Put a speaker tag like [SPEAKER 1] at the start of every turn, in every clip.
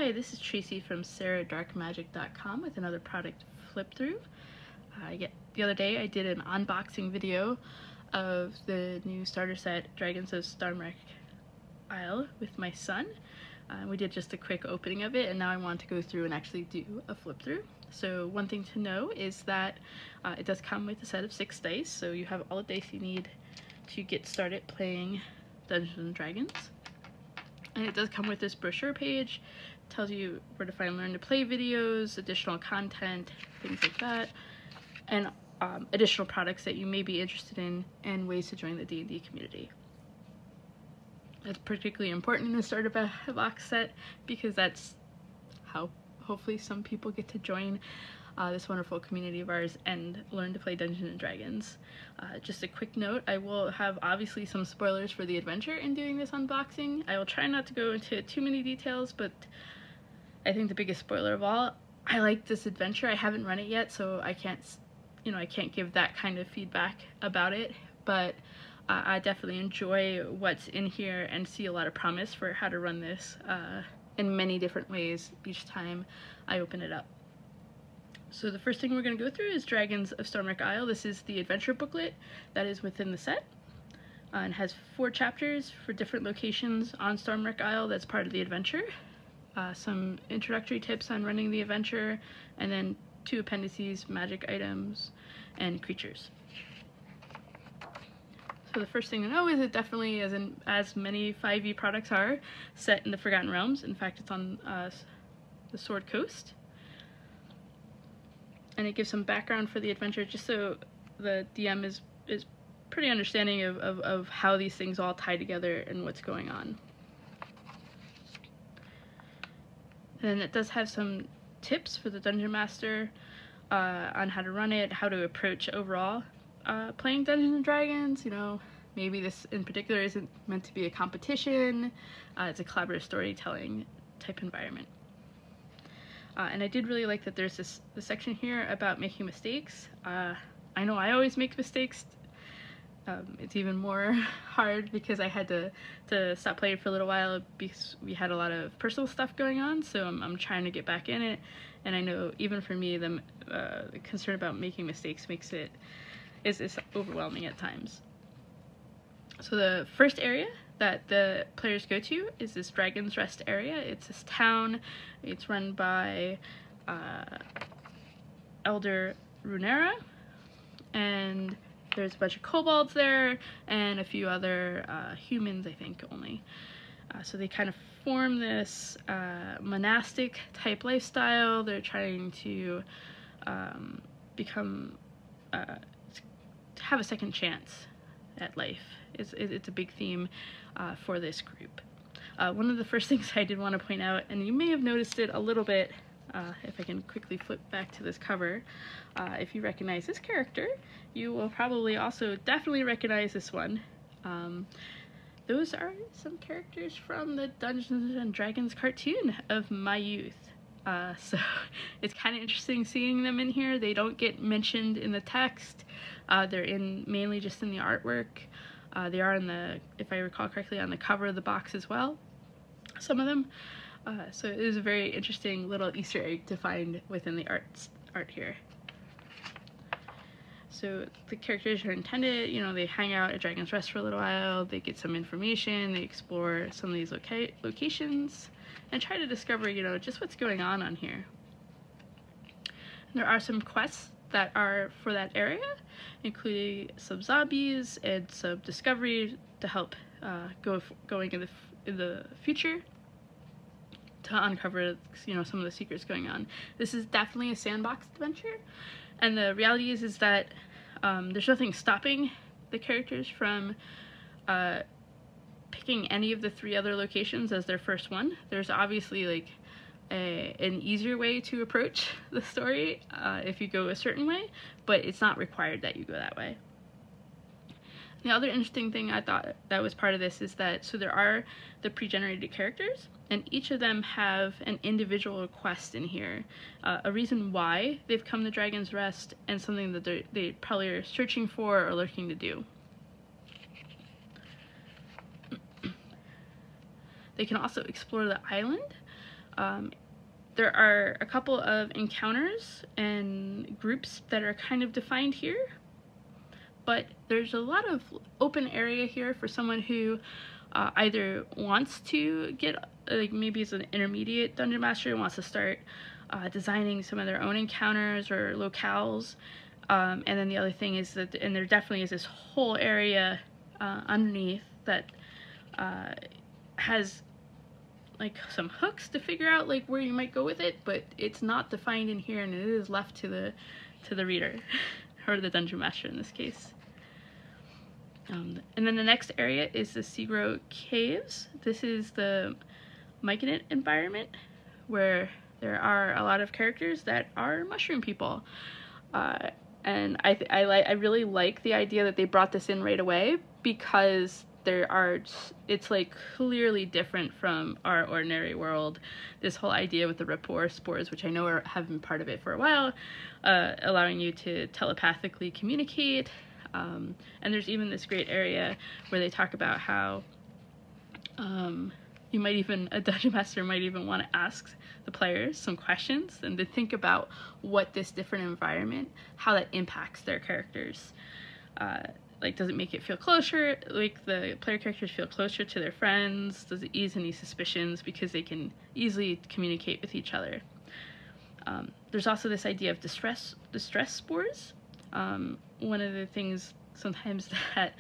[SPEAKER 1] Hi, this is Tracy from SarahDarkMagic.com with another product flip through. The other day I did an unboxing video of the new starter set Dragons of Stormwreck Isle with my son. We did just a quick opening of it, and now I want to go through and actually do a flip through. So one thing to know is that it does come with a set of 6 dice, so you have all the dice you need to get started playing Dungeons and Dragons. And it does come with this brochure page. It tells you where to find learn to play videos, additional content, things like that, and additional products that you may be interested in, and ways to join the D&D community. It's particularly important in the starter box set because that's how hopefully some people get to join this wonderful community of ours and learn to play Dungeons and Dragons. Just a quick note, I will have obviously some spoilers for the adventure in doing this unboxing. I will try not to go into too many details, but I think the biggest spoiler of all, I like this adventure. I haven't run it yet, so I can't give that kind of feedback about it, but I definitely enjoy what's in here and see a lot of promise for how to run this in many different ways each time I open it up. So the first thing we're going to go through is Dragons of Stormwreck Isle. This is the adventure booklet that is within the set, and has 4 chapters for different locations on Stormwreck Isle that's part of the adventure. Some introductory tips on running the adventure, and then 2 appendices, magic items, and creatures. So the first thing to know is it definitely, as many 5e products are, set in the Forgotten Realms. In fact, it's on the Sword Coast. And it gives some background for the adventure just so the DM is pretty understanding of how these things all tie together and what's going on. And it does have some tips for the Dungeon Master on how to run it, how to approach overall playing Dungeons and Dragons. You know, maybe this in particular isn't meant to be a competition. It's a collaborative storytelling type environment. And I did really like that there's this section here about making mistakes. I know I always make mistakes. It's even more hard because I had to stop playing for a little while because we had a lot of personal stuff going on, so I'm trying to get back in it. And I know even for me, the concern about making mistakes is overwhelming at times. So the first area that the players go to is this Dragon's Rest area. It's this town. It's run by Elder Runera, and there's a bunch of kobolds there and a few other humans, I think, only. So they kind of form this monastic type lifestyle. They're trying to have a second chance at life. It's a big theme for this group. One of the first things I did want to point out, and you may have noticed it a little bit, if I can quickly flip back to this cover, if you recognize this character, you will probably also definitely recognize this one. Those are some characters from the Dungeons and Dragons cartoon of my youth. So it's kind of interesting seeing them in here. They don't get mentioned in the text. They're mainly just in the artwork. They are if I recall correctly, on the cover of the box as well, some of them. So it is a very interesting little Easter egg to find within the art here. So the characters are intended, they hang out at Dragon's Rest for a little while, they get some information, they explore some of these locations, and try to discover, just what's going on here. And there are some quests that are for that area, including some zombies and some discovery to help going in the future to uncover some of the secrets going on. This is definitely a sandbox adventure, and the reality is that there's nothing stopping the characters from picking any of the 3 other locations as their first one. There's obviously an easier way to approach the story if you go a certain way, but it's not required that you go that way. The other interesting thing I thought that was part of this is that, so there are the pre-generated characters, and each of them have an individual quest in here, a reason why they've come to Dragon's Rest, and something that they probably are searching for or looking to do. They can also explore the island, There are a couple of encounters and groups that are kind of defined here, but there's a lot of open area here for someone who either wants to get, like maybe is an intermediate dungeon master and wants to start designing some of their own encounters or locales. And then the other thing is that, and there definitely is this whole area underneath that has like some hooks to figure out like where you might go with it, but it's not defined in here, and it is left to the reader or the dungeon master in this case. And then the next area is the Seagro Caves. This is the Myconid environment where there are a lot of characters that are mushroom people. And I really like the idea that they brought this in right away, because it's like clearly different from our ordinary world. This whole idea with the rapport spores, which I know have been part of it for a while, allowing you to telepathically communicate. And there's even this great area where they talk about how a dungeon master might even want to ask the players some questions and to think about what this different environment, how that impacts their characters. Like, does it make it feel closer, like the player characters feel closer to their friends? Does it ease any suspicions because they can easily communicate with each other? There's also this idea of distress spores. One of the things sometimes that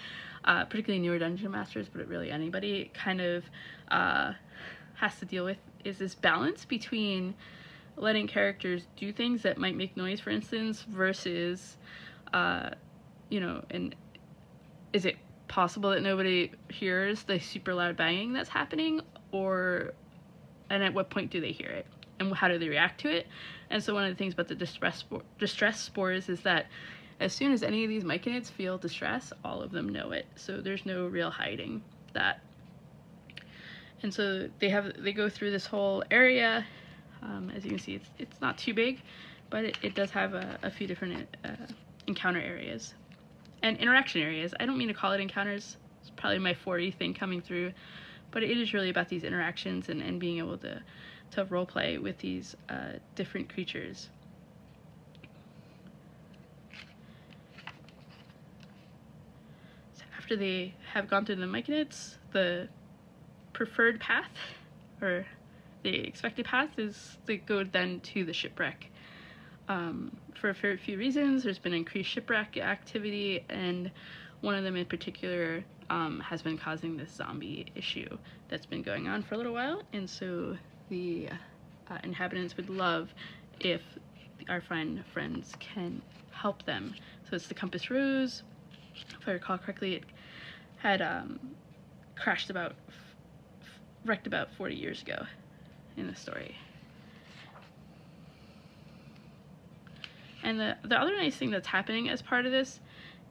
[SPEAKER 1] particularly newer dungeon masters, but really anybody, kind of has to deal with is this balance between letting characters do things that might make noise, for instance, versus and is it possible that nobody hears the super loud banging that's happening, and at what point do they hear it, and how do they react to it? And so one of the things about the distress spores is that as soon as any of these myconids feel distress, all of them know it. So there's no real hiding that. And so they go through this whole area. As you can see, it's not too big, but it does have a few different encounter areas and interaction areas. I don't mean to call it encounters. It's probably my 40 thing coming through, but it is really about these interactions and being able to roleplay with these different creatures. So after they have gone through the myconids, the preferred path, or the expected path, is they go then to the shipwreck. For a few reasons, there's been increased shipwreck activity, and one of them in particular has been causing this zombie issue that's been going on for a little while, and so the inhabitants would love if our friends can help them. So it's the Compass Rose. If I recall correctly, it had wrecked about 40 years ago in the story. And the other nice thing that's happening as part of this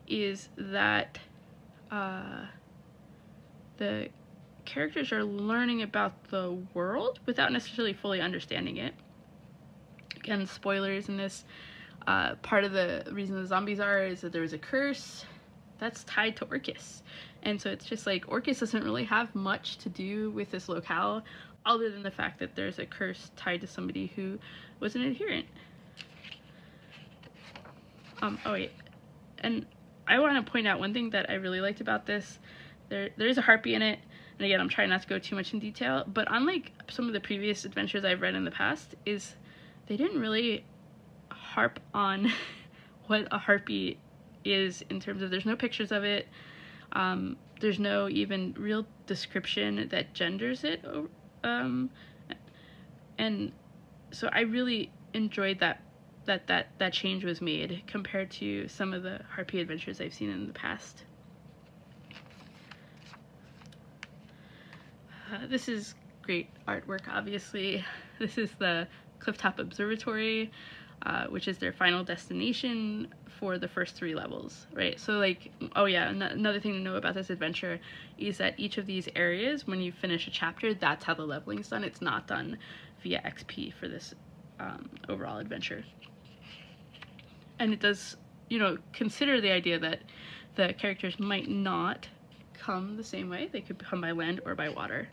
[SPEAKER 1] is that the characters are learning about the world without necessarily fully understanding it. Again, spoilers in this. Part of the reason the zombies is that there was a curse that's tied to Orcus. And so it's just like Orcus doesn't really have much to do with this locale other than the fact that there's a curse tied to somebody who was an adherent. Oh wait, and I want to point out one thing that I really liked about this. There is a harpy in it, and again, I'm trying not to go too much in detail, but unlike some of the previous adventures I've read in the past, is they didn't really harp on what a harpy is in terms of, there's no pictures of it, there's no even real description that genders it, and so I really enjoyed that change was made compared to some of the harpy adventures I've seen in the past. This is great artwork, obviously. This is the Clifftop Observatory, which is their final destination for the first 3 levels, right? So like, oh yeah, another thing to know about this adventure is that each of these areas, when you finish a chapter, that's how the leveling's done. It's not done via XP for this overall adventure. And it does, consider the idea that the characters might not come the same way. They could come by land or by water.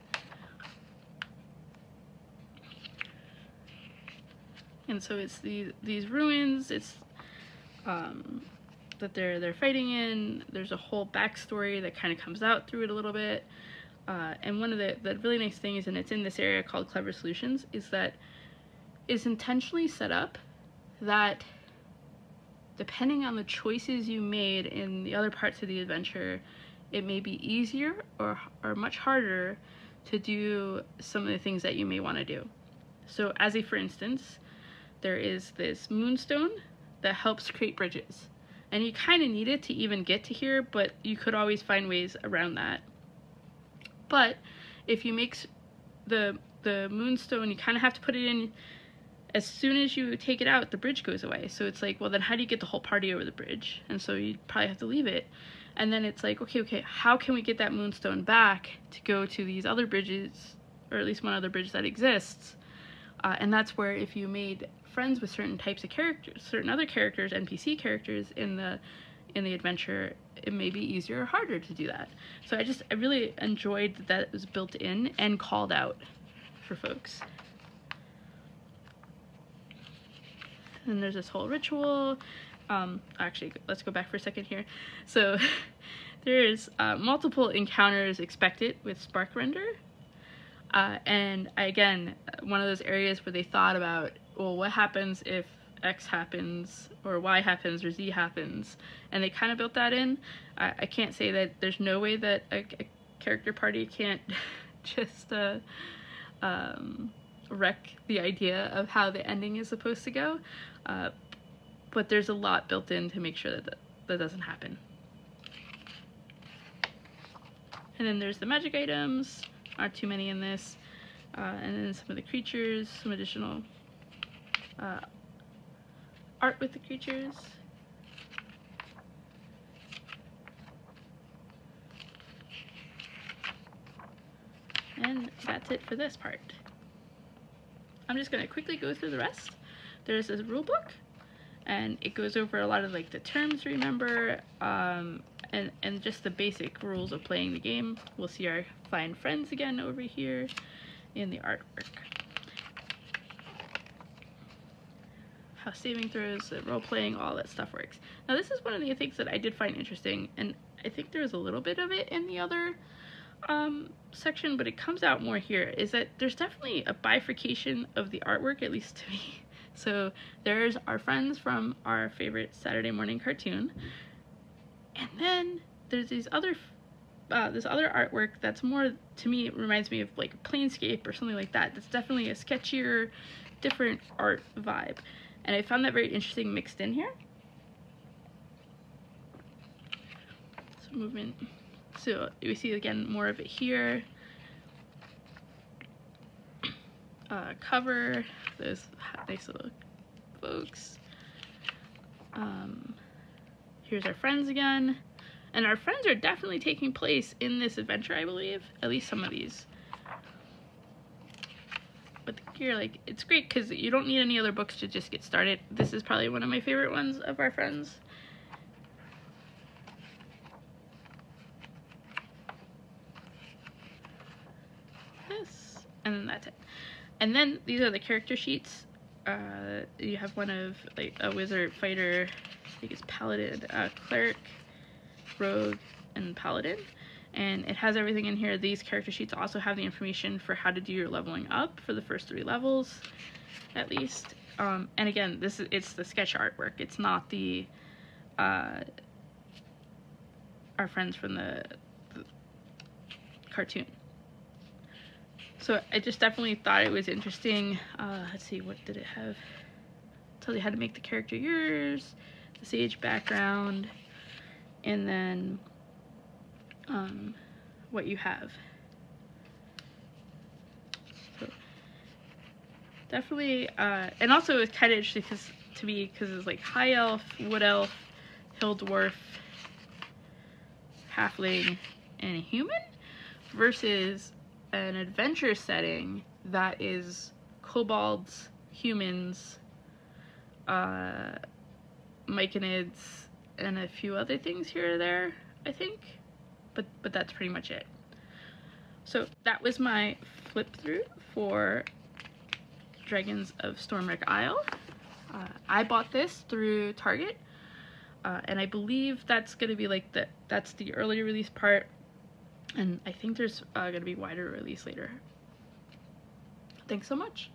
[SPEAKER 1] And so it's these ruins, it's that they're fighting in. There's a whole backstory that kind of comes out through it a little bit. And one of the really nice things, and it's in this area called Clever Solutions, is that it's intentionally set up that depending on the choices you made in the other parts of the adventure, it may be easier or much harder to do some of the things that you may want to do. So as a for instance, there is this moonstone that helps create bridges. And you kind of need it to even get to here, but you could always find ways around that. But if you make the moonstone, you kind of have to put it in as soon as you take it out, the bridge goes away. So it's like, well, then how do you get the whole party over the bridge? And so you probably have to leave it. And then it's like, okay, how can we get that moonstone back to go to these other bridges, or at least one other bridge that exists? And that's where if you made friends with certain types of characters, certain other characters, NPC characters in the adventure, it may be easier or harder to do that. So I really enjoyed that it was built in and called out for folks. And there's this whole ritual. Actually, let's go back for a second here. So there's multiple encounters expected with Spark Render. And again, one of those areas where they thought about, well, what happens if X happens, or Y happens, or Z happens? And they kind of built that in. I can't say that there's no way that a character party can't just wreck the idea of how the ending is supposed to go. But there's a lot built in to make sure that that doesn't happen. And then there's the magic items. Aren't too many in this. And then some of the creatures, some additional art with the creatures. And that's it for this part. I'm just going to quickly go through the rest. There's this rule book, and it goes over a lot of like the terms to remember, and just the basic rules of playing the game. We'll see our fine friends again over here in the artwork. How saving throws, role playing, all that stuff works. Now this is one of the things that I did find interesting, and I think there's a little bit of it in the other section, but it comes out more here, is that there's definitely a bifurcation of the artwork, at least to me. So there's our friends from our favorite Saturday morning cartoon, and then there's these other this other artwork that's more, to me, it reminds me of like a Planescape or something like that. That's definitely a sketchier, different art vibe, and I found that very interesting mixed in here. So movement. So we see again more of it here. Cover, those nice little folks. Here's our friends again. And our friends are definitely taking place in this adventure, I believe. At least some of these. But the gear, like, it's great because you don't need any other books to just get started. This is probably one of my favorite ones of our friends. This, and then that's it. And then these are the character sheets. You have one of like a wizard, fighter, I think it's paladin, cleric, rogue, and paladin. And it has everything in here. These character sheets also have the information for how to do your leveling up for the first 3 levels, at least. And again, it's the sketch artwork. It's not the our friends from the cartoon. So I just definitely thought it was interesting. Let's see, what did it have? Tells you how to make the character yours, the sage background, and then what you have. So definitely, and also it's kind of interesting to me because it's like high elf, wood elf, hill dwarf, halfling, and a human versus an adventure setting that is kobolds, humans, myconids, and a few other things here or there, I think. But that's pretty much it. So that was my flip through for Dragons of Stormwreck Isle. I bought this through Target, and I believe that's gonna be like that's the early release part, and I think there's gonna be wider release later. Thanks so much.